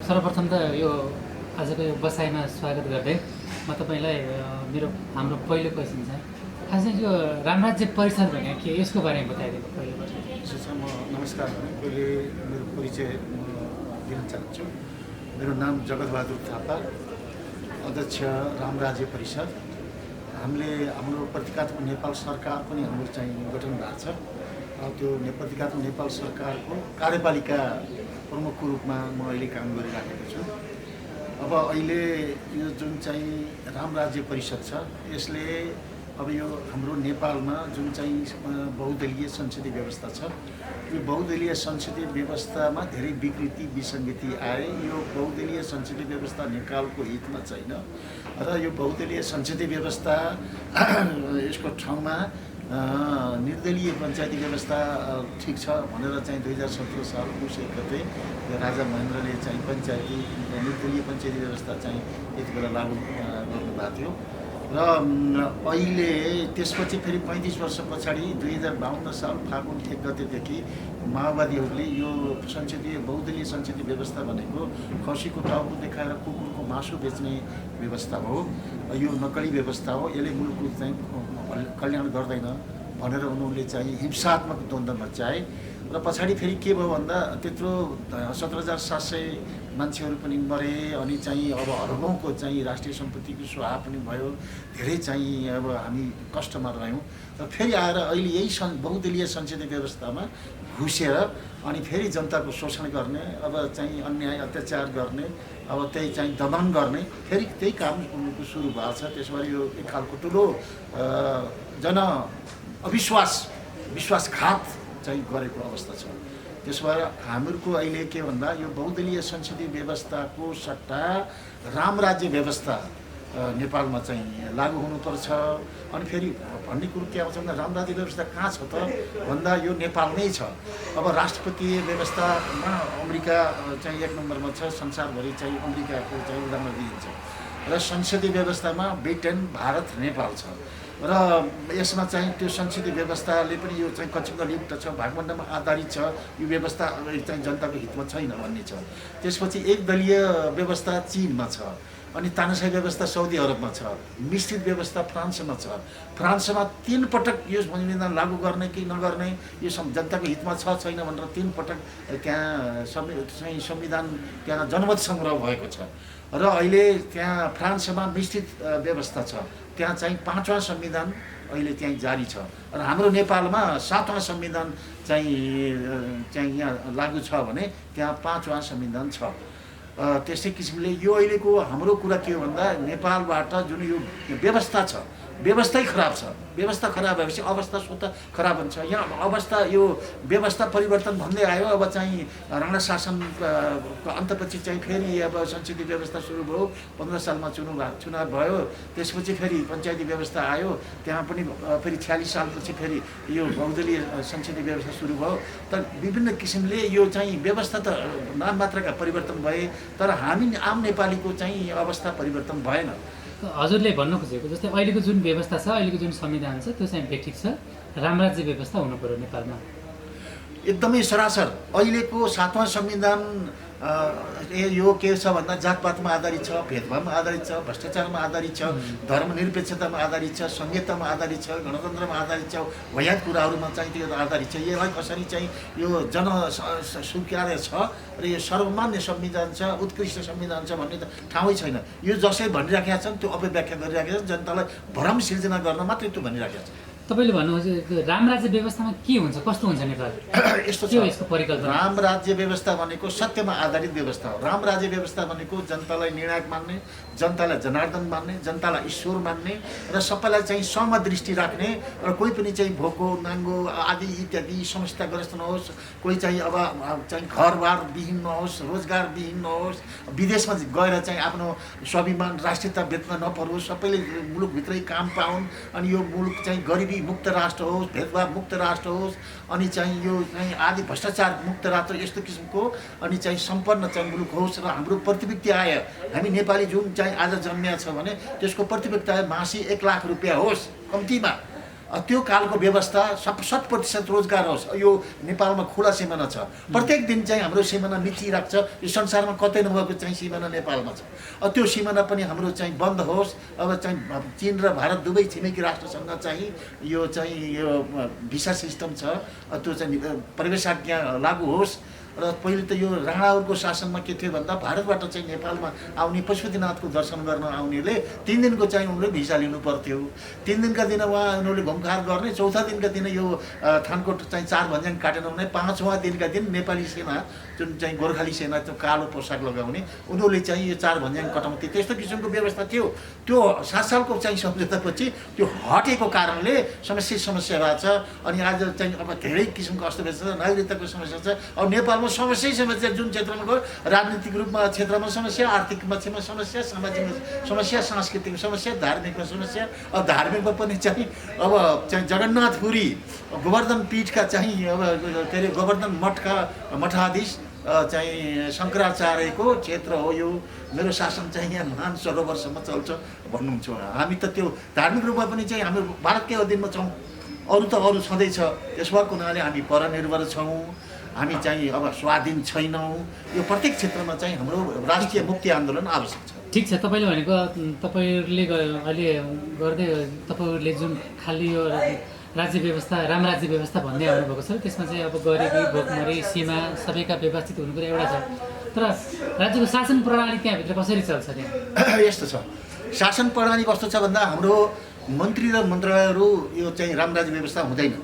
सर्वप्रथम त यो आजको यो बसाइमा स्वागत गर्दै म तपाईँलाई हाम्रो पहिलो क्वेसन छ खास यो रामराज्य परिषद भने के यसको बारेमा बताइदिनु पहिलो म नमस्कार पहिले मेरो परिचय दिन चाहन्छु। मेरो नाम जगतबहादुर थापा, अध्यक्ष रामराज्य परिषद। हामीले हाम्रो प्रतीकात्मक नेपाल सरकार पनि हाम्रो चाहिँ गठन भएको छ। त्यो प्रतीकात्मक नेपाल सरकारको कार्यपालिका प्रमुखको रूपमा म अहिले काम गरिराखेको छु। अब अहिले यो जुन चाहिँ रामराज्य परिषद छ, यसले अब यो हाम्रो नेपालमा जुन चाहिँ बहुदलीय संसदीय व्यवस्था छ, यो बहुदलीय संसदीय व्यवस्थामा धेरै विकृति विसङ्गति आए। यो बहुदलीय संसदीय व्यवस्था नेपालको हितमा छैन र यो बहुदलीय संसदीय व्यवस्था यसको ठाउँमा निर्दलीय पञ्चायती व्यवस्था ठिक छ भनेर चाहिँ 2017 साल पुस 1 गते राजा महेन्द्रले चाहिँ निर्दलीय पञ्चायती व्यवस्था चाहिँ यति बेला लागू गर्नुभएको थियो र अहिले त्यसपछि फेरि 35 वर्ष पछाडि 2052 साल फागुन 1 गतेदेखि माओवादीहरूले यो बहुदलीय संसदीय व्यवस्था भनेको खसीको टाउको देखाएर कुकुरको मासु बेच्ने व्यवस्था हो, यो नक्कली व्यवस्था हो, यसले मुलुकको चाहिँ कल्याण गर्दैन भनेर उनीहरूले चाहिँ हिंसात्मक द्वन्द्व मचाए र पछाडि फेरि के भयो भन्दा त्यत्रो 17,700 मान्छेहरू पनि मरे अनि चाहिँ अब अरबौँको चाहिँ राष्ट्रिय सम्पत्तिको स्वाहा पनि भयो, धेरै चाहिँ अब हामी कष्टमा रह्यौँ र फेरि आएर अहिले यही बहुदलीय संसदीय व्यवस्थामा घुसेर अनि फेरि जनताको शोषण गर्ने, अब चाहिँ अन्याय अत्याचार गर्ने, अब त्यही चाहिँ दमन गर्ने फेरि त्यही काम सुरु भएको छ। त्यसबाट यो एक खालको ठुलो विश्वासघात चाहिँ गरेको अवस्था छ। त्यसो भएर हामीहरूको अहिले के भन्दा यो बहुदलीय संसदीय व्यवस्थाको सट्टा रामराज्य व्यवस्था नेपालमा चाहिँ लागू हुनुपर्छ। अनि फेरि भन्ने कुरो के आउँछ भन्दा रामराज्य व्यवस्था कहाँ छ त भन्दा यो नेपालमै छ। अब राष्ट्रपतीय व्यवस्थामा अमेरिका चाहिँ 1 नम्बरमा छ, संसारभरि चाहिँ अमेरिकाको चाहिँ उदाहरण दिइन्छ र संसदीय व्यवस्थामा ब्रिटेन, भारत, नेपाल छ र यसमा चाहिँ त्यो संसदीय व्यवस्थाले पनि यो चाहिँ कक्षुकलयुक्त छ, भागवण्डामा आधारित छ, यो व्यवस्था चाहिँ जनताको हितमा छैन भन्ने छ। त्यसपछि एकदलीय व्यवस्था चीनमा छ, अनि तानाशाही व्यवस्था साउदी अरबमा छ, मिश्रित व्यवस्था फ्रान्समा छ। फ्रान्समा 3 पटक यो संविधान लागू गर्ने कि नगर्ने यो जनताको हितमा छ छैन भनेर 3 पटक त्यहाँ संविधान त्यहाँ जनमत सङ्ग्रह भएको छ र अहिले त्यहाँ फ्रान्समा मिश्रित व्यवस्था छ, त्यहाँ चाहिँ 5वां संविधान अहिले त्यहाँ जारी छ र हाम्रो नेपालमा 7वां संविधान चाहिँ यहाँ लागू छ भने त्यहाँ 5वां संविधान छ। त्यस्तै किसिमले यो अहिलेको हाम्रो कुरा के हो भन्दा नेपालबाट जुन यो व्यवस्था छ, व्यवस्थै खराब छ। व्यवस्था खराब भएपछि अवस्था स्वतः खराब हुन्छ। यहाँ अवस्था यो व्यवस्था परिवर्तन भन्दै आयो। अब चाहिँ राणा शासनको अन्तपछि चाहिँ फेरि अब संसदीय व्यवस्था सुरु भयो, 15 सालमा चुनाव भयो, त्यसपछि फेरि पञ्चायती व्यवस्था आयो, त्यहाँ पनि फेरि 46 सालपछि फेरि यो बहुदलीय संसदीय व्यवस्था सुरु भयो। तर विभिन्न किसिमले यो चाहिँ व्यवस्था त नाम मात्रका परिवर्तन भए तर हामी आम नेपालीको चाहिँ अवस्था परिवर्तन भएन। हजुरले भन्न खोजेको जस्तै अहिलेको जुन व्यवस्था छ, अहिलेको जुन संविधान छ, त्यो चाहिँ बेठिक छ, रामराज्य व्यवस्था हुनु पर्यो नेपालमा। एकदमै सरासर अहिलेको 7वां संविधान यो के छ भन्दा जातपातमा आधारित छ, भेदभावमा आधारित छ, भ्रष्टाचारमा आधारित छ, धर्मनिरपेक्षतामा आधारित छ, संहितामा आधारित छ, गणतन्त्रमा आधारित छ, भयात कुराहरूमा चाहिँ त्यो आधारित छ। यसलाई कसरी चाहिँ यो जन स्वीकार्य छ र यो सर्वमान्य संविधान छ, उत्कृष्ट संविधान छ भन्ने त ठाउँै छैन। यो जसै भनिराखेका छन् त्यो अपव्याख्या गरिराखेका छन्, जनतालाई भ्रम सिर्जना गर्न मात्रै त्यो भनिराखेका छन्। तपाईँले भन्नुहुन्छ रामराज्य व्यवस्थामा के हुन्छ, कस्तो हुन्छ नेपाल? यस्तो छ, यसको परिकल्पना रामराज्य व्यवस्था भनेको सत्यमा आधारित व्यवस्था हो। रामराज्य व्यवस्था भनेको जनतालाई निर्णायक मान्ने, जनतालाई जनार्दन मान्ने, जनतालाई ईश्वर मान्ने र सबैलाई चाहिँ समदृष्टि राख्ने र कोही पनि चाहिँ भोको नाङ्गो आदि इत्यादि समस्याग्रस्त नहोस्, कोही चाहिँ अब चाहिँ घरबार विहीन नहोस्, रोजगार विहीन नहोस्, विदेशमा गएर चाहिँ आफ्नो स्वाभिमान राष्ट्रियता बेच्न नपरोस्, सबैले मुलुकभित्रै काम पाउन्, अनि यो मुलुक चाहिँ गरिबी मुक्त राष्ट्र होस्, भेदभाव मुक्त राष्ट्र होस्, अनि चाहिँ यो चाहिँ आदि भ्रष्टाचार मुक्त राष्ट्र यस्तो किसिमको अनि चाहिँ सम्पन्न चाहिँ मुलुक होस्। र हाम्रो प्रतिव्यक्ति आय, हामी नेपाली जुन चाहिँ आज जन्मिया छ भने त्यसको प्रतिव्यक्ति आय मासिक 1 लाख रुपियाँ होस् कम्तीमा। त्यो कालको व्यवस्था 100% रोजगार होस्। यो नेपालमा खुला सिमाना छ, प्रत्येक दिन चाहिँ हाम्रो सिमाना मिचिरहेको छ। यो संसारमा कतै नभएको चाहिँ सिमाना नेपालमा छ। त्यो सिमाना पनि हाम्रो चाहिँ बन्द होस्। अब चाहिँ चीन र भारत दुवै छिमेकी राष्ट्रसँग चाहिँ यो भिसा सिस्टम छ, त्यो चाहिँ प्रवेशाज्ञा लागू होस्। र पहिले त यो राणाहरूको शासनमा के थियो भन्दा भारतबाट चाहिँ नेपालमा आउने पशुपतिनाथको दर्शन गर्न आउनेले 3 दिनको चाहिँ उनले भिसा लिनु पर्थ्यो। 3 दिनका दिन उनीहरूले घुमघार गर्ने, चौथा दिनका दिन यो थानकोट चाहिँ 4 भन्ज्याङ काटेन भने 5वाँ दिनका दिन नेपाली सेना जुन चाहिँ गोर्खाली सेना त्यो कालो पोसाक लगाउने उनीहरूले चाहिँ यो 4 भन्ज्याङ कटाउँथे। त्यस्तो किसिमको व्यवस्था थियो। त्यो 7 सालको चाहिँ सम्झौतापछि त्यो हटेको कारणले समस्या भएको छ। अनि आज चाहिँ अब धेरै किसिमको अस्तव्यस्त छ, नागरिकताको समस्या छ। अब नेपालमा समस्या जुन क्षेत्रमा गयो, राजनीतिक रूपमा क्षेत्रमा समस्या, आर्थिक पक्षमा समस्या, सामाजिक समस्या, सांस्कृतिक समस्या, धार्मिकमा समस्या। अब धार्मिकमा पनि चाहिँ अब चाहिँ जगन्नाथपुरी गोवर्धन पीठका चाहिँ अब के अरे गोवर्धन मठाधीश चाहिँ शङ्कराचार्यको क्षेत्र हो यो। मेरो शासन चाहिँ यहाँ महान सरोवरसम्म चल्छ भन्नुहुन्छ। हामी त त्यो धार्मिक रूपमा पनि चाहिँ हामी भारतकै अधीनमा छौँ, अरू त अरू छँदैछ। त्यस भएको हुनाले हामी परनिर्भर छौँ, हामी चाहिँ अब स्वाधीन छैनौँ। यो प्रत्येक क्षेत्रमा चाहिँ हाम्रो राष्ट्रिय मुक्ति आन्दोलन आवश्यक छ। ठिक छ, तपाईँले भनेको तपाईँहरूले अहिले गर्दै तपाईँहरूले जुन खालि यो राज्य व्यवस्था रामराज्य व्यवस्था भन्दै आउनुभएको छ, त्यसमा चाहिँ अब गरिबी भोकमरी सीमा सबैका व्यवस्थित हुनुपर्ने एउटा छ। तर राज्यको शासन प्रणाली त्यहाँभित्र कसरी चल्छ त्यहाँ? यस्तो छ, शासन प्रणाली कस्तो छ भन्दा हाम्रो मन्त्री र मन्त्रालयहरू यो चाहिँ रामराज्य व्यवस्था हुँदैन।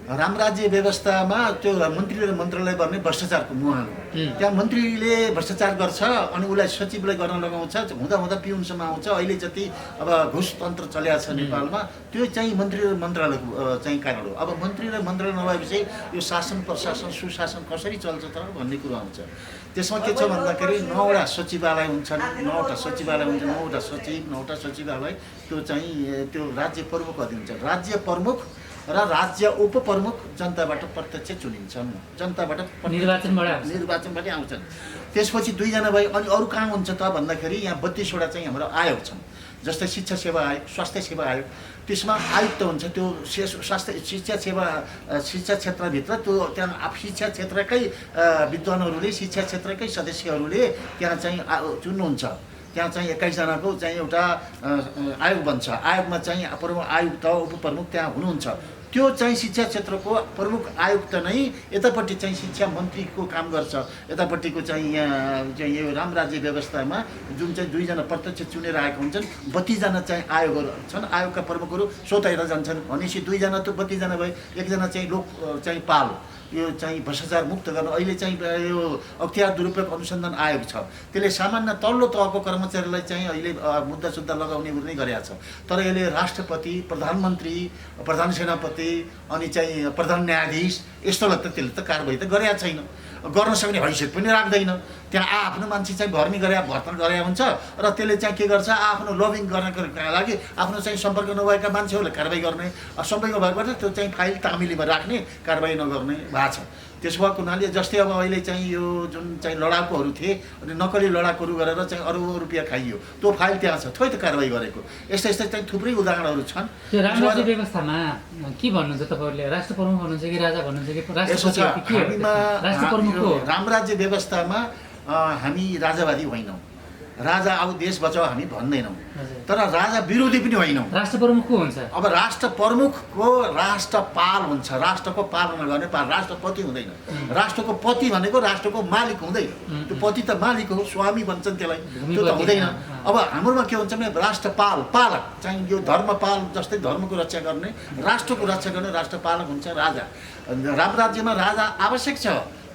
रामराज्य व्यवस्थामा त्यो मन्त्री र मन्त्रालय गर्ने भ्रष्टाचारको मुहान हो। त्यहाँ मन्त्रीले भ्रष्टाचार गर्छ अनि उसलाई सचिवलाई गर्न लगाउँछ, हुँदा पिउनसम्म आउँछ। अहिले जति अब घुस तन्त्र चलेको छ नेपालमा त्यो चाहिँ मन्त्री र मन्त्रालयको चाहिँ कारण हो। अब मन्त्री र मन्त्रालय नभएपछि यो शासन प्रशासन सुशासन कसरी चल्छ त भन्ने कुरो आउँछ। त्यसमा के छ भन्दाखेरि 9वटा सचिवालय हुन्छन्, 9वटा सचिवालय हुन्छ, 9वटा सचिव, 9वटा सचिवालय त्यो चाहिँ त्यो राज्य प्रमुख अधीन हुन्छ। राज्य प्रमुख र राज्य उपप्रमुख जनताबाट प्रत्यक्ष चुनिन्छन्, जनताबाट निर्वाचनबाटै आउँछन्। त्यसपछि 2 जना भए अनि अरू कहाँ हुन्छ त भन्दाखेरि यहाँ 32वटा चाहिँ हाम्रो आयोग छन्। जस्तै शिक्षा सेवा आयोग, स्वास्थ्य सेवा आयोग, त्यसमा आयुक्त हुन्छ। त्यो शिक्षा क्षेत्रभित्र त्यो त्यहाँ शिक्षा क्षेत्रकै विद्वानहरूले, शिक्षा क्षेत्रकै सदस्यहरूले त्यहाँ चाहिँ चुन्नुहुन्छ। त्यहाँ चाहिँ 21 जनाको चाहिँ एउटा आयोग बन्छ। आयोगमा चाहिँ प्रमुख आयुक्त उपप्रमुख त्यहाँ हुनुहुन्छ। त्यो चाहिँ शिक्षा क्षेत्रको प्रमुख आयुक्त नै यतापट्टि चाहिँ शिक्षा मन्त्रीको काम गर्छ। यतापट्टिको चाहिँ यहाँ चाहिँ यो रामराज्य व्यवस्थामा जुन चाहिँ 2 जना प्रत्यक्ष चुनेर आएका हुन्छन्, 32 जना चाहिँ आयोगहरू छन्। आयोगका प्रमुखहरू स्वतन्त्र जान्छन्। भनेपछि 2 जना त 32 जना भए, 1 जना चाहिँ लोक चाहिँ पाल यो चाहिँ भ्रष्टाचार मुक्त गर्न अहिले चाहिँ यो अख्तियार दुरुपयोग अनुसन्धान आयोग छ। त्यसले सामान्य तल्लो तहको कर्मचारीलाई चाहिँ अहिले मुद्दा सुद्धा लगाउने नै गरेको छ। तर यसले राष्ट्रपति, प्रधानमन्त्री, प्रधान सेनापति अनि चाहिँ प्रधान न्यायाधीश यस्तोलाई त त्यसले त कारबाही त गरेका छैन, गर्न सक्ने हैसियत पनि राख्दैन। त्यहाँ आफ्नो मान्छे चाहिँ भर्ती गरे हुन्छ र त्यसले चाहिँ के गर्छ, आफ्नो लबिङ गर्नको लागि आफ्नो चाहिँ सम्पर्क नभएका मान्छेहरूले कारबाही गर्ने, सम्पर्क भएबाट त्यो चाहिँ फाइल तामिलीमा राख्ने, कारबाही नगर्ने भएको छ। त्यसो भएको हुनाले जस्तै अब अहिले चाहिँ यो जुन चाहिँ लडाकुहरू थिए अनि नक्कली लडाकुहरू गरेर चाहिँ अरबौँ रुपियाँ खाइयो, त्यो फाइल त्यहाँ छ, खोइ त कारबाही गरेको। यस्तै चाहिँ थुप्रै उदाहरणहरू छन्। त्यो रामराज्य व्यवस्थामा के भन्नुहुन्छ तपाईँहरूले? राष्ट्र प्रमुख भन्नुहुन्छ कि राजा भन्नुहुन्छ कि राष्ट्रपति? राष्ट्र प्रमुखको रामराज्य व्यवस्थामा हामी राजावादी होइनौँ। राजा आऊ देश बचाऊ हामी भन्दैनौँ, तर राजा विरोधी पनि होइनौँ। राष्ट्र प्रमुख को हुन्छ? अब राष्ट्र प्रमुखको राष्ट्रपाल हुन्छ, राष्ट्रको पालना गर्ने पाल, राष्ट्रपति हुँदैन। राष्ट्रको पति भनेको राष्ट्रको मालिक हुँदैन। त्यो पति त मालिक हो, स्वामी भन्छन् त्यसलाई, त्यो त हुँदैन। अब हाम्रोमा के हुन्छ भने राष्ट्रपाल, पालक चाहिँ यो धर्मपाल जस्तै धर्मको रक्षा गर्ने, राष्ट्रको रक्षा गर्ने राष्ट्रपालक हुन्छ राजा। रामराज्यमा राजा आवश्यक छ।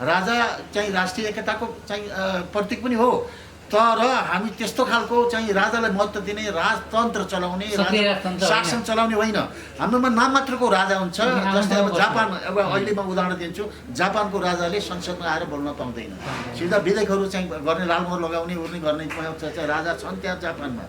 राजा चाहिँ राष्ट्रिय एकताको चाहिँ प्रतीक पनि हो। तर हामी त्यस्तो खालको चाहिँ राजालाई महत्त्व दिने, राजतन्त्र चलाउने, शासन चलाउने होइन। हाम्रोमा नाम मात्रको राजा हुन्छ। जस्तै अब जापान, अब अहिले म उदाहरण दिन्छु, जापानको राजाले संसदमा आएर बोल्न पाउँदैन। सिधा विधेयकहरू चाहिँ गर्ने, लालमोहर लगाउने उर्ने गर्ने चाहिँ राजा छन् त्यहाँ जापानमा,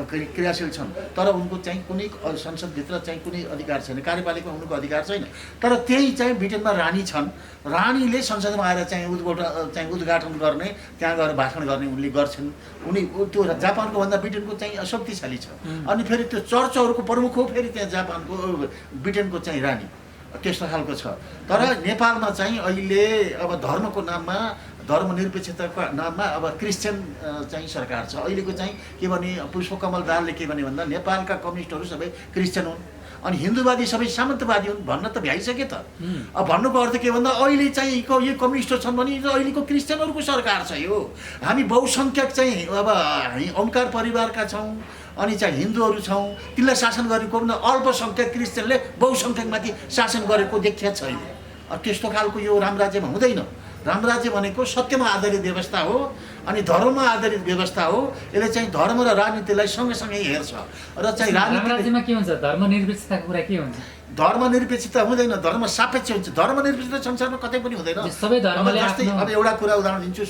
क्रियाशील छन्। तर उनको चाहिँ कुनै संसदभित्र चाहिँ कुनै अधिकार छैन, कार्यपालिका हुनुको अधिकार छैन। तर त्यही चाहिँ ब्रिटेनमा रानी छन्। रानीले संसदमा आएर चाहिँ उद्घाटन गर्ने, त्यहाँ गएर भाषण गर्ने उनले गर्छन् उनी त्यो जापानको भन्दा ब्रिटेनको चाहिँ शक्तिशाली छ अनि फेरि त्यो चर्चहरूको प्रमुख हो फेरि त्यहाँ जापानको ब्रिटेनको चाहिँ रानी त्यस्तो खालको छ तर नेपालमा चाहिँ अहिले अब धर्मको नाममा धर्मनिरपेक्षताको नाममा अब क्रिस्चियन चाहिँ सरकार छ अहिलेको चाहिँ के भने पुष्पकमल दाहालले के भने भन्दा नेपालका कम्युनिस्टहरू सबै क्रिस्चियन हुन् अनि हिन्दूवादी सबै सामन्तवादी हुन् भन्न त भ्याइसके त अब भन्नुको अर्थ के भन्दा अहिले चाहिँ यो कम्युनिस्टहरू छन् भने अहिलेको क्रिस्चियनहरूको सरकार छ यो हामी बहुसङ्ख्यक चाहिँ अब हामी ओमकार परिवारका छौँ अनि चाहिँ हिन्दूहरू छौँ तिनलाई शासन गरेको भन्दा अल्पसङ्ख्यक क्रिस्चियनले बहुसङ्ख्यकमाथि शासन गरेको देखिया छैन त्यस्तो खालको यो रामराज्यमा हुँदैन रामराज्य भनेको सत्यमा आधारित व्यवस्था हो अनि धर्ममा आधारित व्यवस्था हो यसले चाहिँ धर्म र राजनीतिलाई सँगसँगै हेर्छ र चाहिँ रामराज्यमा के हुन्छ धर्मनिरपेक्षताको कुरा के हुन्छ धर्मनिरपेक्षता हुँदैन धर्म सापेक्ष हुन्छ धर्मनिरपेक्षता संसारमा कतै पनि हुँदैन सबै धर्मले जस्तै अब एउटा कुरा उदाहरण दिन्छु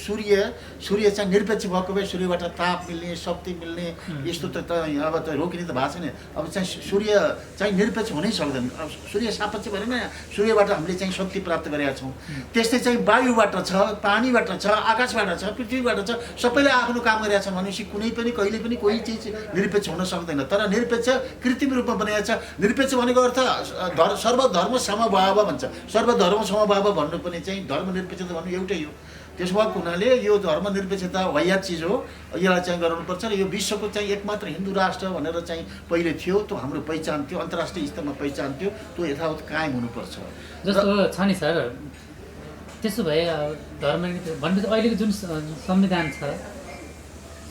सूर्य चाहिँ निरपेक्ष भएको भए सूर्यबाट ताप मिल्ने शक्ति मिल्ने यस्तो त अब त रोकिने त भएको छैन अब चाहिँ सूर्य चाहिँ निरपेक्ष हुनै सक्दैन अब सूर्य सापेक्ष भएन सूर्यबाट हामीले चाहिँ शक्ति प्राप्त गरेका छौँ त्यस्तै चाहिँ वायुबाट छ पानीबाट छ आकाशबाट छ पृथ्वीबाट छ सबैले आफ्नो काम गरेका छन् भनेपछि कुनै पनि कहिले पनि कोही चिज निरपेक्ष हुन सक्दैन तर निरपेक्ष कृत्रिम रूपमा बनाएको छ निरपेक्ष भनेको अर्थ सर्वधर्म समभाव भन्छ सर्वधर्म समभाव भन्नु पनि चाहिँ धर्मनिरपेक्षता भन्नु एउटै हो त्यसो भएको हुनाले यो धर्मनिरपेक्षता वाहियात चिज हो यसलाई चाहिँ गराउनुपर्छ र यो विश्वको चाहिँ एकमात्र हिन्दू राष्ट्र भनेर चाहिँ पहिले थियो त्यो हाम्रो पहिचान थियो अन्तर्राष्ट्रिय स्तरमा पहिचान थियो त्यो यथावत कायम हुनुपर्छ जस्तो छ नि सर त्यसो भए धर्मनिरपेक्ष भनेपछि अहिलेको जुन संविधान छ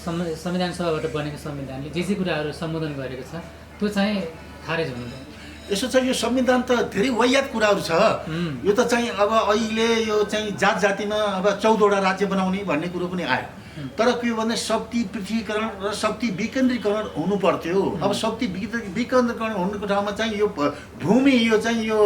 संविधान सभाबाट बनेको संविधानले जे कुराहरू सम्बोधन गरेको छ त्यो चाहिँ खारेज हुनु यसो छ यो संविधान त धेरै वाहियात कुराहरू छ यो त चाहिँ अब अहिले यो चाहिँ जात जातिमा अब 14वटा राज्य बनाउने भन्ने कुरो पनि आयो तर के भन्दा शक्ति पृथ्वीकरण र शक्ति विकेन्द्रीकरण हुनु पर्थ्यो अब शक्ति विकेन्द्रीकरण हुनुको ठाउँमा चाहिँ यो भूमि यो चाहिँ यो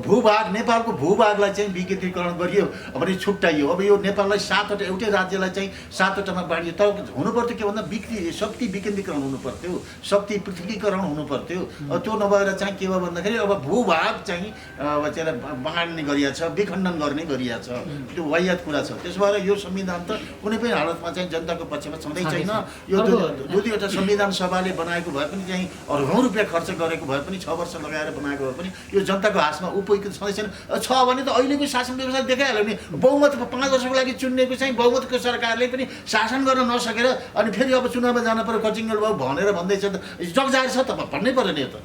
भूभाग नेपालको भूभागलाई चाहिँ विकेन्द्रीकरण गरियो भने छुट्याइयो अब यो नेपाललाई 7वटा एउटै राज्यलाई चाहिँ 7वटामा बाँडियो तर हुनुपर्थ्यो के भन्दा शक्ति विकेन्द्रीकरण हुनु पर्थ्यो शक्ति पृथ्वीकरण हुनु पर्थ्यो त्यो नभएर चाहिँ के भयो भन्दाखेरि अब भूभाग चाहिँ अब चाहिँ बाँड्ने गरिएको छ विखण्डन गर्ने गरिएको छ त्यो वाहियात कुरा छ त्यसो भएर यो संविधान त कुनै पनि हालतमा चाहिँ जनताको पक्षमा छँदै छैन यो दुईवटा संविधान सभाले बनाएको भए पनि चाहिँ अर्बौं रुपियाँ खर्च गरेको भए पनि 6 वर्ष लगाएर बनाएको भए पनि यो जनताको हातमा उपयुक्त छँदै छैन छ भने त अहिलेको शासन व्यवस्था देखाइहाल्यो नि बहुमत 5 वर्षको लागि चुनिएको चाहिँ बहुमतको सरकारले पनि शासन गर्न नसकेर अनि फेरि अब चुनावमा जान पर्यो कचिङ्गल बाबु भनेर भन्दैछ त जगजाहेर छ त भन्नै पर्यो नि त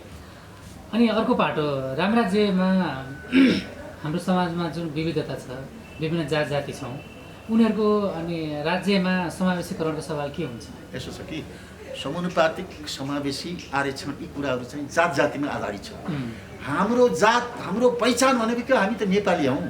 अनि अर्को पाटो रामराज्यमा हाम्रो समाजमा जुन विविधता छ विभिन्न जात जाति छौँ उनीहरूको अनि राज्यमा समावेशीकरणको सवाल के हुन्छ यसो छ कि समानुपातिक समावेशी आरक्षण यी कुराहरू चाहिँ जात जातिमा आधारित छ हाम्रो जात हाम्रो पहिचान भनेको हामी त नेपाली हौँ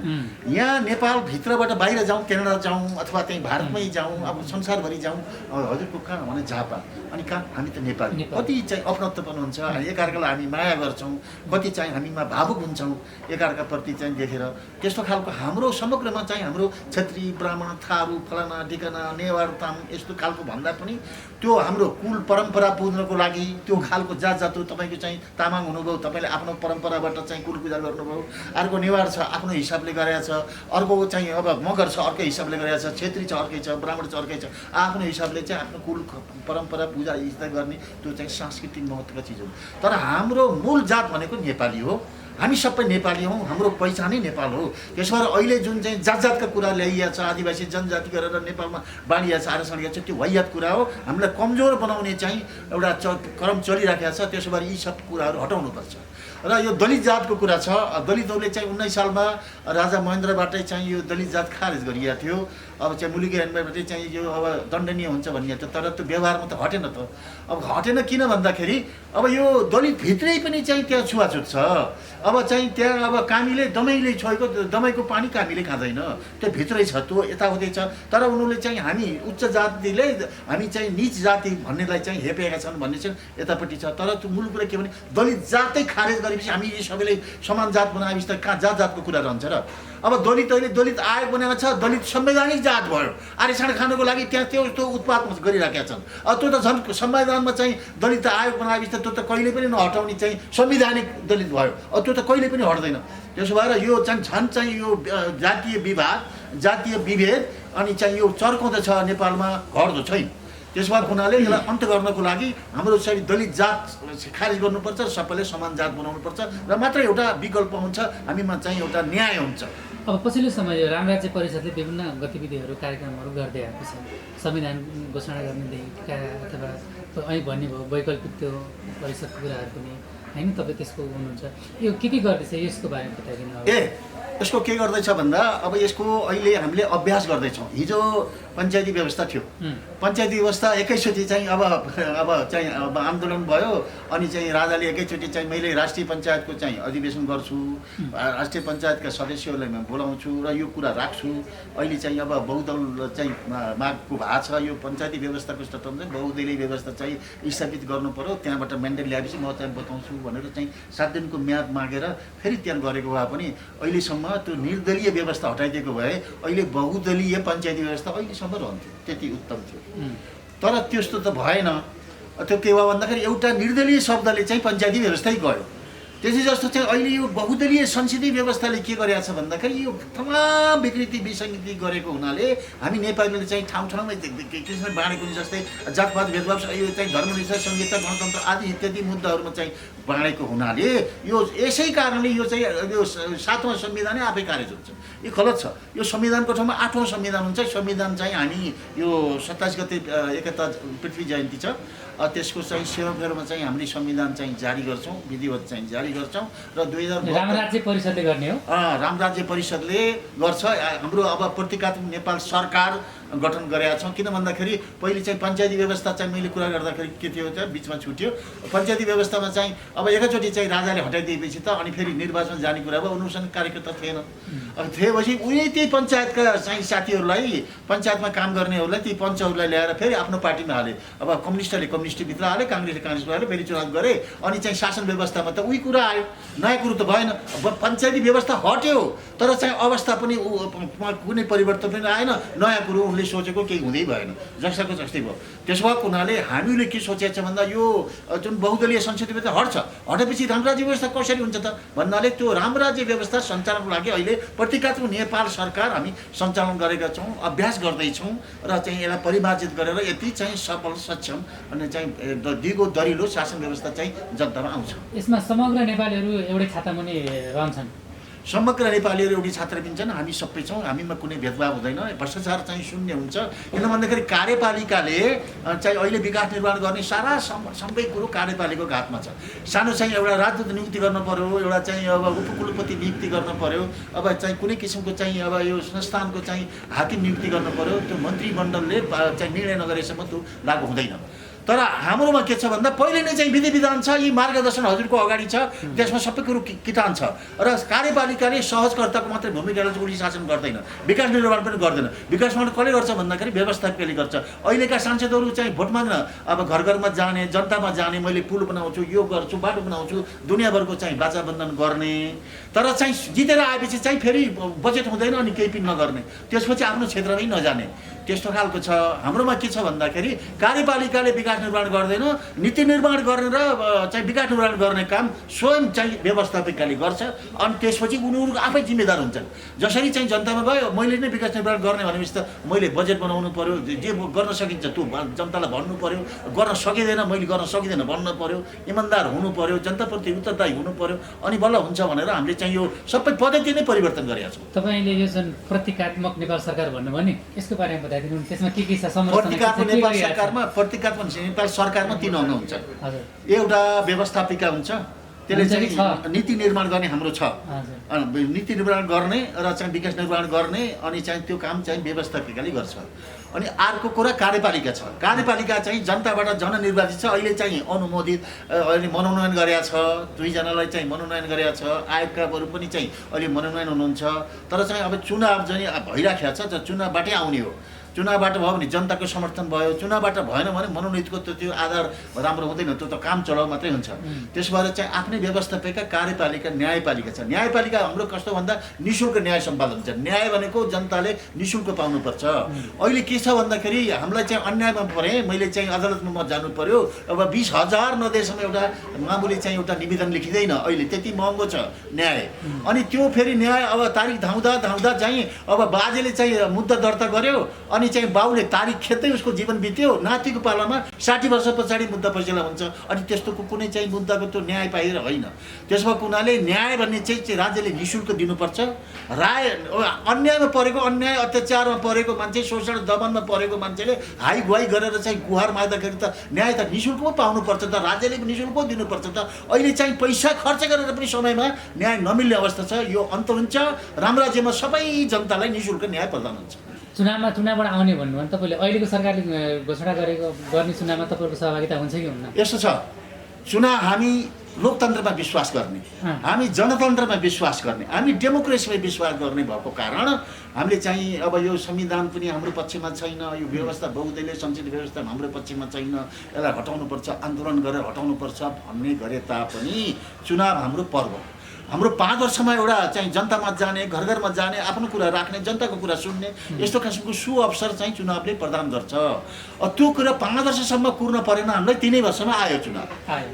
यहाँ नेपालभित्रबाट बाहिर जाउँ क्यानाडा जाउँ अथवा त्यहीँ भारतमै जाउँ अब संसारभरि जाउँ हजुरको कहाँ भने झापा अनि कहाँ हामी त नेपाली कति चाहिँ अपनत्वपन हुन्छ एकअर्कालाई हामी माया गर्छौँ कति चाहिँ हामीमा भावुक हुन्छौँ एकअर्काप्रति चाहिँ देखेर त्यस्तो खालको हाम्रो समग्रमा चाहिँ हाम्रो क्षेत्री ब्राह्मण थारू फलाना ढिकाना नेवार तामाङ यस्तो खालको भन्दा पनि त्यो हाम्रो कुल परम्परा पुज्नको लागि त्यो खालको जात जात तपाईँको चाहिँ तामाङ हुनुभयो तपाईँले आफ्नो परम्पराबाट चाहिँ कुल पूजा गर्नुभयो अर्को नेवार छ आफ्नो हिसाबले गरेको छ अर्को चाहिँ अब मगर छ अर्कै हिसाबले गरेको छ क्षेत्री छ अर्कै छ ब्राह्मण छ अर्कै छ आफ्नो हिसाबले चाहिँ आफ्नो कुल परम्परा पूजा इज्जत गर्ने त्यो चाहिँ सांस्कृतिक महत्त्वको चिज हो तर हाम्रो मूल जात भनेको नेपाली हो हामी सबै नेपाली हौँ हाम्रो पहिचानै नेपाल हो त्यसो भएर अहिले जुन चाहिँ जात जातका कुरा ल्याइएको छ आदिवासी जनजाति गरेर नेपालमा बाँडिएको छ आरक्षण ल्याएको छ त्यो वाहियात कुरा हो हामीलाई कमजोर बनाउने चाहिँ एउटा क्रम चलिराखेको छ त्यसो भएर यी सब कुराहरू हटाउनुपर्छ र यो दलित जातको कुरा छ दलितहरूले चाहिँ 19 सालमा राजा महेन्द्रबाटै चाहिँ यो दलित जात खारेज गरिएको थियो अब चाहिँ मुलुकी ऐनबाटै चाहिँ यो अब दण्डनीय हुन्छ भनिएको थियो तर त्यो व्यवहारमा त हटेन त अब हटेन किन भन्दाखेरि अब यो दलित भित्रै पनि चाहिँ त्यहाँ छुवाछुत छ अब चाहिँ त्यहाँ अब कामीले दमाईले छोएको दमाईको पानी कामीले खाँदैन त्यो भित्रै छ त्यो यताउतै छ तर उनीहरूले चाहिँ हामी उच्च जातिले हामी चाहिँ नीच जाति भन्नेलाई चाहिँ हेपेका छन् भन्ने चाहिँ यतापट्टि छ तर त्यो मूल कुरा के भने दलित जातै खारेज गरेपछि हामी यी सबैले समान जात बनाएपछि त कहाँ जात जातको कुरा रहन्छ र अब दलितहरूले दलित आयोग बनाएको छ दलित संवैधानिक जात भयो आरक्षण खानको लागि त्यहाँ त्यो उत्पाद गरिराखेका छन् अब त्यो त झन् संविधानमा चाहिँ दलित आयोग बनाएपछि त त्यो त कहिले पनि नहटाउने चाहिँ संवैधानिक दलित भयो अब त्यो त कहिले पनि हट्दैन त्यसो भएर यो चाहिँ झन् चाहिँ यो जातीय विवाद जातीय विभेद अनि चाहिँ यो चर्काउँदैछ नेपालमा घट्दो छैन। त्यसो भएको हुनाले यसलाई अन्त्य गर्नको लागि हाम्रो चाहिँ दलित जात खारेज गर्नुपर्छ, सबैले समान जात बनाउनुपर्छ र मात्र एउटा विकल्प हुन्छ, हामीमा चाहिँ एउटा न्याय हुन्छ। अब पछिल्लो समय यो राम राज्य परिषदले विभिन्न गतिविधिहरू कार्यक्रमहरू गर्दै आएको छ। संविधान घोषणा गर्नेदेखिका अथवा अहिले भन्ने भयो वैकल्पिक त्यो परिषदको कुराहरू पनि होइन, तपाईँ त्यसको हुनुहुन्छ, यो के गर्दैछ यसको बारेमा बताइदिनु। यसको के गर्दैछ भन्दा अब यसको अहिले हामीले अभ्यास गर्दैछौँ। हिजो पञ्चायती व्यवस्था थियो, पञ्चायती व्यवस्था एकैचोटि चाहिँ अब आन्दोलन भयो अनि चाहिँ राजाले एकैचोटि चाहिँ मैले राष्ट्रिय पञ्चायतको चाहिँ अधिवेशन गर्छु, राष्ट्रिय पञ्चायतका सदस्यहरूलाई म बोलाउँछु र यो कुरा राख्छु। अहिले चाहिँ अब बहुदल चाहिँ मागको भएको छ, यो पञ्चायती व्यवस्थाको स्टटम चाहिँ बहुदलीय व्यवस्था चाहिँ स्थापित गर्नु पऱ्यो, त्यहाँबाट म्यान्डेट ल्याएपछि म चाहिँ बताउँछु भनेर चाहिँ 7 दिनको म्याद मागेर फेरि त्यहाँ गरेको भए पनि अहिलेसम्म त्यो निर्दलीय व्यवस्था हटाइदिएको भए अहिले बहुदलीय पञ्चायती व्यवस्था अहिलेसम्म रहन्थ्यो, त्यति उत्तम थियो। तर त्यस्तो त भएन। त्यो के भयो भन्दाखेरि एउटा निर्दलीय शब्दले चाहिँ पञ्चायती व्यवस्थै गयो। त्यसै जस्तो चाहिँ अहिले यो बहुदलीय संसदीय व्यवस्थाले के गरेको छ भन्दाखेरि यो तमाम विकृति विसङ्गति गरेको हुनाले हामी नेपालीले चाहिँ ठाउँ ठाउँमै कृष्ण बाँडेको जस्तै जातपात भेदभाव, यो चाहिँ धर्मनिरपेक्ष संहिता, गणतन्त्र आदि इत्यादि मुद्दाहरूमा चाहिँ बाँडेको हुनाले यो यसै कारणले यो चाहिँ यो 7औं संविधानै आफै खारेज हुन्छ। यो गलत छ। यो संविधानको ठाउँमा 8औं संविधान हुन्छ। संविधान चाहिँ हामी यो 27 गते एकता पृथ्वी जयन्ती छ, त्यसको चाहिँ सेवाफेरमा चाहिँ हामीले संविधान चाहिँ जारी गर्छौँ, विधिवत चाहिँ जारी गर्छौँ र 2000 राम राज्य परिषदले गर्ने हो। राम राज्य परिषदले गर्छ। हाम्रो अब प्रतीकात्मक नेपाल सरकार गठन गरेका छौँ। किन भन्दाखेरि पहिले चाहिँ पञ्चायती व्यवस्था चाहिँ मैले कुरा गर्दाखेरि के थियो त बिचमा छुट्यो। पञ्चायती व्यवस्थामा चाहिँ अब एकैचोटि चाहिँ राजाले हटाइदिएपछि त अनि फेरि निर्वाचन जाने कुरा भयो, अनुशासन कार्यकर्ता थिएन। अब थिएपछि उनी त्यही पञ्चायतका चाहिँ साथीहरूलाई, पञ्चायतमा काम गर्नेहरूलाई, ती पञ्चहरूलाई ल्याएर फेरि आफ्नो पार्टीमा हाले। अब कम्युनिस्टले कम्युनिस्टभित्र हाले, काङ्ग्रेसले काङ्ग्रेसमा हाले, फेरि चुनाव गरे अनि चाहिँ शासन व्यवस्थामा त उही कुरा आयो, नयाँ कुरो त भएन। अब पञ्चायती व्यवस्था हट्यो तर चाहिँ अवस्था पनि कुनै परिवर्तन पनि आएन, नयाँ कुरो उनले सोचेको केही हुँदै भएन, जस्ताको जस्तै भयो। त्यसो भएको हुनाले हामीले के सोचेको छ भन्दा यो जुन बहुदलीय संसदीय व्यवस्था हट्छ, हटेपछि राम राज्य व्यवस्था कसरी हुन्छ त भन्नाले त्यो राम राज्य व्यवस्था सञ्चालनको लागि अहिले प्रतीकात्मक नेपाल सरकार हामी सञ्चालन गरेका छौँ, अभ्यास गर्दैछौँ र चाहिँ यसलाई परिमार्जित गरेर यति चाहिँ सफल सक्षम अनि चाहिँ दिगो दरिलो शासन व्यवस्था चाहिँ जनतामा आउँछ। यसमा समग्र नेपालीहरू एउटै छातामुनि रहन्छन्। समग्र नेपालीहरू एउटै छात्र पिन्छन्, हामी सबै छौँ, हामीमा कुनै भेदभाव हुँदैन, भ्रष्टाचार चाहिँ शून्य हुन्छ। किन भन्दाखेरि कार्यपालिकाले चाहिँ अहिले विकास निर्माण गर्ने सारा सबै कुरो कार्यपालिकाको हातमा छ। सानो चाहिँ एउटा राजदूत नियुक्ति गर्नु पर्यो, एउटा चाहिँ अब उपकुलपति नियुक्ति गर्नु पर्यो, अब चाहिँ कुनै किसिमको चाहिँ अब यो संस्थानको चाहिँ हाकिम नियुक्ति गर्नु पर्यो, त्यो मन्त्रीमण्डलले चाहिँ निर्णय नगरेसम्म त्यो लागू हुँदैन। तर हाम्रोमा के छ भन्दा पहिले नै चाहिँ विधि विधान छ, यी मार्गदर्शन हजुरको अगाडि छ, त्यसमा सबै कुरो किटान छ र कार्यपालिकाले सहजकर्ताको मात्रै भूमिकाले उडी शासन गर्दैन, विकास निर्माण पनि गर्दैन। विकास निर्माण कसले गर्छ भन्दाखेरि व्यवस्थापकले गर्छ। अहिलेका सांसदहरू चाहिँ भोट माग्न अब घर घरमा जाने, जनतामा जाने, मैले पुल बनाउँछु, यो गर्छु, बाटो बनाउँछु, दुनियाँभरको चाहिँ बाचा बन्धन गर्ने, तर चाहिँ जितेर आएपछि चाहिँ फेरि बजेट हुँदैन अनि केही पनि नगर्ने, त्यसपछि आफ्नो क्षेत्रमै नजाने, त्यस्तो खालको छ। हाम्रोमा के छ भन्दाखेरि कार्यपालिकाले विकास निर्माण गर्दैन, नीति निर्माण गर्ने र चाहिँ विकास निर्माण गर्ने काम स्वयं चाहिँ व्यवस्थापकले गर्छ अनि त्यसपछि उनीहरू आफै जिम्मेदार हुन्छन्। जसरी चाहिँ जनतामा गयो मैले नै विकास निर्माण गर्ने भनेपछि त मैले बजेट बनाउनु पर्यो, जे गर्न सकिन्छ त्यो जनतालाई भन्नु पर्यो, गर्न सकिँदैन मैले गर्न सकिँदैन भन्नु पर्यो, इमान्दार हुनु पर्यो, जनताप्रति उत्तरदायी हुनु पर्यो, अनि बल्ल हुन्छ भनेर हामीले चाहिँ यो सबै पद्धति नै परिवर्तन गरेका छौँ। तपाईँले यो जुन प्रतीकात्मक नेपाल सरकार भन्नुभयो नि, यसको बारेमा बताइदिनु, त्यसमा के छ? प्रतीकात्मक नेपाल सरकारमा प्रतीकात्मक नेपाल सरकारमा 3 अंग हुन्छ। एउटा व्यवस्थापिका हुन्छ, त्यसले चाहिँ नीति निर्माण गर्ने हाम्रो छ, नीति निर्माण गर्ने र चाहिँ विकास निर्माण गर्ने अनि चाहिँ त्यो काम चाहिँ व्यवस्थापिकाले गर्छ। अनि अर्को कुरा कार्यपालिका छ। कार्यपालिका चाहिँ जनताबाट जननिर्वाचित छ, अहिले चाहिँ अनुमोदित अहिले मनोनयन गरेका छ, 2 जनालाई चाहिँ मनोनयन गरेका छ, आयोगकाहरू पनि चाहिँ अहिले मनोनयन हुनुहुन्छ। तर चाहिँ अब चुनाव चाहिँ भइराखेको छ, चुनावबाटै आउने हो। चुनावबाट भयो भने जनताको समर्थन भयो, चुनावबाट भएन भने मनोनीतको त्यो आधार राम्रो हुँदैन, त्यो त काम चलाउ मात्रै हुन्छ। त्यस भएर चाहिँ आफ्नै व्यवस्थापिका कार्यपालिका न्यायपालिका छ। न्यायपालिका हाम्रो कस्तो भन्दा निःशुल्क न्याय सम्पादन हुन्छ। न्याय भनेको जनताले निःशुल्क पाउनुपर्छ। अहिले के छ भन्दाखेरि हामीलाई चाहिँ अन्यायमा परे, मैले चाहिँ अदालतमा म जानु पर्यो, अब 20,000 नदिएसम्म एउटा मामुली चाहिँ एउटा निवेदन लेखिँदैन। अहिले त्यति महँगो छ न्याय। अनि त्यो फेरि न्याय अब तारिक धाउँदा धाउँदा चाहिँ अब बाजेले चाहिँ मुद्दा दर्ता गर्यो, अनि चाहिँ बाउले तारिक खेद्दै उसको जीवन बित्यो, नातिको पालामा 60 वर्ष पछाडि मुद्दा फैसला हुन्छ। अनि त्यस्तोको कुनै चाहिँ मुद्दाको त्यो न्याय पाएर होइन। त्यसमा कुनाले न्याय भन्ने चाहिँ राज्यले निःशुल्क दिनुपर्छ। राय अन्यायमा परेको, अन्याय अत्याचारमा परेको मान्छे, शोषण दमनमा परेको मान्छेले हाई गुहाई गरेर चाहिँ गुहार माग्दाखेरि त न्याय त निःशुल्क पो पाउनुपर्छ त, राज्यले पनि निःशुल्क पो दिनुपर्छ त। अहिले चाहिँ पैसा खर्च गरेर पनि समयमा न्याय नमिल्ने अवस्था छ। यो अन्त हुन्छ। राम्रो राज्यमा सबै जनतालाई निःशुल्क न्याय प्रदान हुन्छ। चुनावबाट आउने भन्नु भने तपाईँले अहिलेको सरकारले घोषणा गर्ने चुनावमा तपाईँको सहभागिता हुन्छ कि हुन्न? यस्तो छ, चुनाव हामी लोकतन्त्रमा विश्वास गर्ने, हामी जनतन्त्रमा विश्वास गर्ने, हामी डेमोक्रेसीमा विश्वास गर्ने भएको कारण हामीले चाहिँ अब यो संविधान पनि हाम्रो पक्षमा छैन, यो व्यवस्था बहुदलीय संसदीय व्यवस्था हाम्रो पक्षमा छैन, यसलाई हटाउनुपर्छ, आन्दोलन गरेर हटाउनुपर्छ भन्ने गरे तापनि चुनाव हाम्रो पर्व, हाम्रो 5 वर्षमा एउटा चाहिँ जनतामा जाने, घर घरमा जाने, आफ्नो कुरा राख्ने, जनताको कुरा सुन्ने, यस्तो किसिमको सुअवसर चाहिँ चुनावले प्रदान गर्छ। त्यो कुरा 5 वर्षसम्म कुर्न परेन हामीलाई, 3 वर्षमा आयो चुनाव।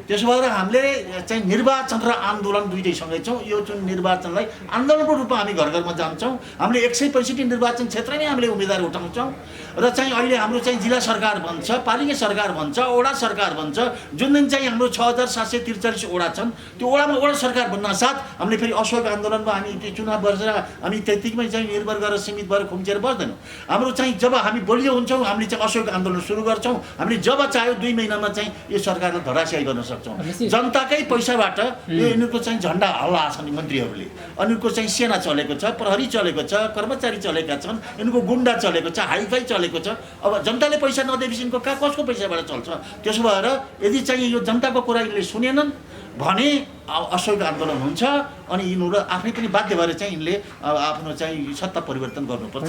त्यसो भएर हामीले चाहिँ निर्वाचन र आन्दोलन दुइटैसँगै छौँ। यो जुन निर्वाचनलाई आन्दोलनको रूपमा हामी घर घरमा जान्छौँ। हामीले 165 निर्वाचन क्षेत्रमै हामीले उम्मेदवार उठाउँछौँ र चाहिँ अहिले हाम्रो चाहिँ जिल्ला सरकार भन्छ, पालिका सरकार भन्छ, वडा सरकार भन्छ। जुन दिन चाहिँ हाम्रो 6,743 वडा छन्, त्यो वडामा वडा सरकार भन्न साथ हामीले फेरि असहयोग आन्दोलनमा हामी चुनाव बसेर हामी त्यतिमै चाहिँ निर्भर गरेर सीमित भएर खुम्चेर बस्दैनौँ। हाम्रो चाहिँ जब हामी बलियो हुन्छौँ हामीले चाहिँ असहयोग आन्दोलन सुरु गर्छौँ। हामीले जब चाह्यो 2 महिनामा चाहिँ यो सरकारलाई धराशायी गर्न सक्छौँ। जनताकै पैसाबाट यो यिनीहरूको चाहिँ झन्डा हल्ला छन् मन्त्रीहरूले, यिनीहरूको चाहिँ सेना चलेको छ, प्रहरी चलेको छ, कर्मचारी चलेका छन्, यिनीहरूको गुन्डा चलेको छ, हाइफाई चलेको छ। अब जनताले पैसा नदिएपछि यिनको कसको पैसाबाट चल्छ? त्यसो भएर यदि चाहिँ यो जनताको कुरा यिनले सुनेनन् भने असहयोग आन्दोलन हुन्छ। अनि यिनीहरू आफै पनि बाध्य भएर चाहिँ यिनले आफ्नो चाहिँ सत्ता परिवर्तन गर्नुपर्छ।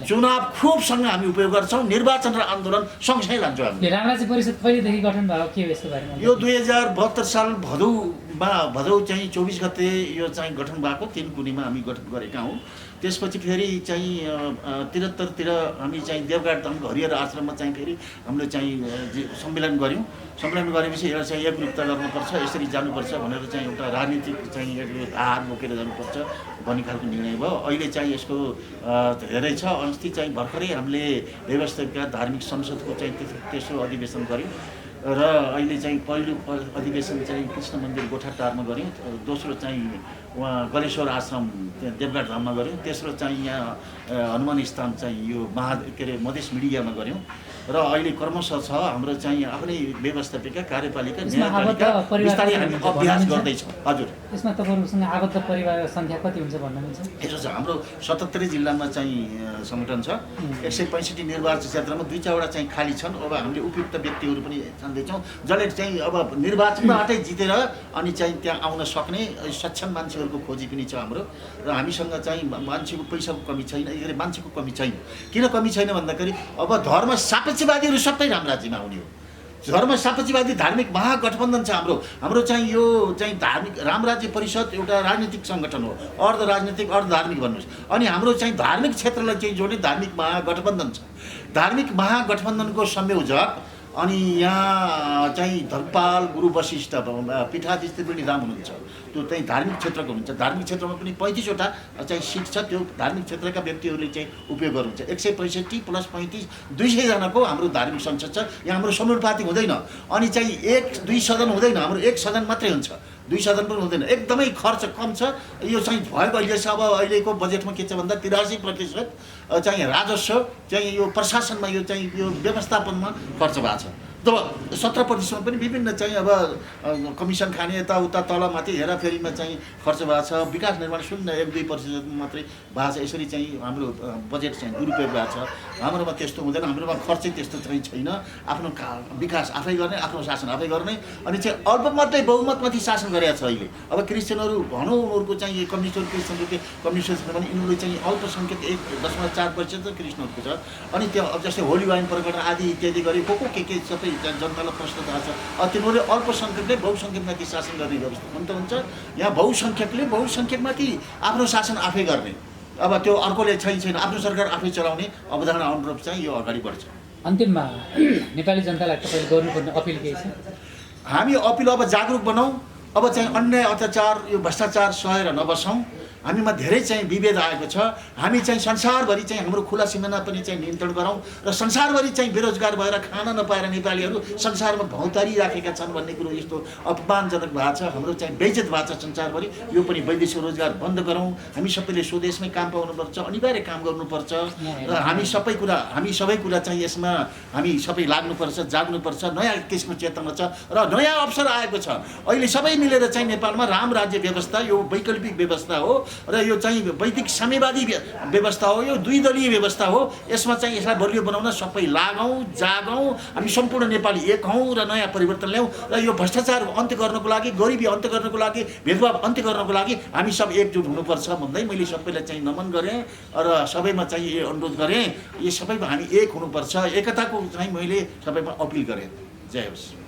चुनाव खुबसँग हामी उपयोग गर्छौँ। निर्वाचन र आन्दोलन सँगसँगै लान्छौँ हामी। रामराज्य परिषद कहिलेदेखि गठन भयो के यसको बारेमा? यो 2072 साल भदौ चाहिँ 24 गते यो चाहिँ गठन भएको 3 कुनीमा हामी गठन गरेका हौँ। त्यसपछि फेरि चाहिँ 73तिर हामी चाहिँ देवघाट धाम हरिहर आश्रममा चाहिँ फेरि हामीले चाहिँ सम्मेलन गऱ्यौँ। सम्मेलन गरेपछि यसलाई चाहिँ एकरूपता गर्नुपर्छ, यसरी जानुपर्छ भनेर चाहिँ एउटा राजनीतिक चाहिँ आहार बोकेर जानुपर्छ भन्ने खालको निर्णय भयो। अहिले चाहिँ यसको धेरै छ। अस्ति चाहिँ भर्खरै हामीले व्यवस्थापिका धार्मिक संसदको चाहिँ तेस्रो अधिवेशन गऱ्यौँ र अहिले चाहिँ पहिलो अधिवेशन चाहिँ कृष्ण मन्दिर गोठाटारमा गऱ्यौँ, दोस्रो चाहिँ उहाँ गलेश्वर आश्रम देवघाट धाममा गऱ्यौँ, तेस्रो चाहिँ यहाँ हनुमान स्थान चाहिँ यो मधेस मिडियामा गऱ्यौँ र अहिले क्रमशः छ हाम्रो चाहिँ आफ्नै व्यवस्थापिका कार्यपालिका न्यायपालिका बिस्तारै हामी अभ्यास गर्दैछौँ। हजुर, यसमा तपाईँहरूसँग आबद्ध परिवार सङ्ख्या कति हुन्छ भन्नु मिल्छ? यसो छ, हाम्रो 77 जिल्लामा चाहिँ सङ्गठन छ। 165 निर्वाचन क्षेत्रमा 2-4 चाहिँ खाली छन्। अब हामीले उपयुक्त व्यक्तिहरू पनि छान्दैछौँ जसले चाहिँ अब निर्वाचनबाटै जितेर अनि चाहिँ त्यहाँ आउन सक्ने सक्षम मान्छेहरूको खोजी पनि छ हाम्रो। र हामीसँग चाहिँ मान्छेको पैसाको कमी छैन, मान्छेको कमी छैन। किन कमी छैन भन्दाखेरि अब धर्म सापेक्षवादीहरू सबै राम राज्यमा आउने हो। धर्म सापेक्षवादी धार्मिक महागठबन्धन छ हाम्रो चाहिँ यो चाहिँ धार्मिक राम राज्य परिषद एउटा राजनीतिक सङ्गठन हो, अर्ध राजनीतिक अर्ध धार्मिक भन्नुहोस्। अनि हाम्रो चाहिँ धार्मिक क्षेत्रलाई चाहिँ जोड्ने धार्मिक महागठबन्धन छ। धार्मिक महागठबन्धनको संयोजक अनि यहाँ चाहिँ धर्मपाल गुरु वशिष्ठ पीठाधीश त्रिवेणी राम हुनुहुन्छ, त्यो चाहिँ धार्मिक क्षेत्रको हुनुहुन्छ। धार्मिक क्षेत्रमा पनि 35वटा चाहिँ सिट छ, त्यो धार्मिक क्षेत्रका व्यक्तिहरूले चाहिँ उपयोग गर्नुहुन्छ। 165 + 35 200 जनाको हाम्रो धार्मिक संसद छ। यहाँ हाम्रो समानुपाती हुँदैन। अनि चाहिँ 1-2 सदन हुँदैन, हाम्रो 1 सदन मात्रै हुन्छ, 2 सदन पनि हुँदैन। एकदमै खर्च कम छ। यो चाहिँ भएको अहिलेसम्म अहिलेको बजेटमा के छ भन्दा 83% चाहिँ राजस्व चाहिँ यो प्रशासनमा यो चाहिँ यो व्यवस्थापनमा खर्च भएको छ। तब 17% पनि विभिन्न चाहिँ अब कमिसन खाने यताउता तलमाथि हेराफेरीमा चाहिँ खर्च भएको छ। विकास निर्माण 0.1-2% मात्रै भएको छ। यसरी चाहिँ हाम्रो बजेट चाहिँ दुरुपयोग भएको छ। हाम्रोमा त्यस्तो हुँदैन, हाम्रोमा खर्चै त्यस्तो चाहिँ छैन। आफ्नो विकास आफै गर्ने, आफ्नो शासन आफै गर्ने, अनि चाहिँ अल्पमतै बहुमतमाथि शासन गरेको छ अहिले। अब क्रिस्चियनहरू भनौँ, उनीहरूको चाहिँ क्रिस्चियनहरू कम्युनिस्ट भने यिनीहरूले चाहिँ अल्पसङ्ख्यक 1.4% क्रिस्चियनहरूको छ। अनि त्यो जस्तै होली वाइन प्रकरण आदि इत्यादि गरी के सबै जनतालाई प्रश्न थाहा छ। तिनीहरूले अल्पसङ्ख्यकले बहुसङ्ख्यकमाथि शासन गर्ने व्यवस्था पनि त हुन्छ। यहाँ बहुसङ्ख्यकले बहुसङ्ख्यकमाथि आफ्नो शासन आफै गर्ने, अब त्यो अर्कोले छैन आफ्नो सरकार आफै चलाउने अवधारणा अनुरूप चाहिँ यो अगाडि बढ्छ। अन्तिममा नेपाली जनतालाई तपाईँले गर्नुपर्ने अपिल के छ? हामी अपिल अब जागरुक बनाऊ। अब चाहिँ अन्याय अत्याचार यो भ्रष्टाचार सहेर नबसौँ। हामीमा धेरै चाहिँ विभेद आएको छ। हामी चाहिँ संसारभरि चाहिँ हाम्रो खुला सिमाना पनि चाहिँ नियन्त्रण गरौँ र संसारभरि चाहिँ बेरोजगार भएर खान नपाएर नेपालीहरू संसारमा भौतारी राखेका छन् भन्ने कुरो यस्तो अपमानजनक भएको छ। हाम्रो चाहिँ बेइज्जत भएको छ संसारभरि। यो पनि वैदेशिक रोजगार बन्द गरौँ। हामी सबैले स्वदेशमै काम पाउनुपर्छ, अनिवार्य काम गर्नुपर्छ र हामी सबै कुरा चाहिँ यसमा हामी सबै लाग्नुपर्छ, जाग्नुपर्छ। नयाँ किसिमको चेतना छ र नयाँ अवसर आएको छ। अहिले सबै मिलेर चाहिँ नेपालमा राम राज्य व्यवस्था, यो वैकल्पिक व्यवस्था हो र यो चाहिँ वैदिक साम्यवादी व्यवस्था हो, यो द्विदलीय व्यवस्था हो। यसमा चाहिँ यसलाई बलियो बनाउन सबै लागौँ, जागौँ। हामी सम्पूर्ण नेपाली एक हौँ र नयाँ परिवर्तन ल्याउँ र यो भ्रष्टाचार अन्त्य गर्नको लागि, गरिबी अन्त्य गर्नको लागि, भेदभाव अन्त्य गर्नको लागि हामी सब एकजुट हुनुपर्छ भन्दै मैले सबैलाई चाहिँ नमन गरेँ र सबैमा चाहिँ यो अनुरोध गरेँ। यो सबैमा हामी एक हुनुपर्छ, एकताको चाहिँ मैले सबैमा अपिल गरेँ। जय होस्।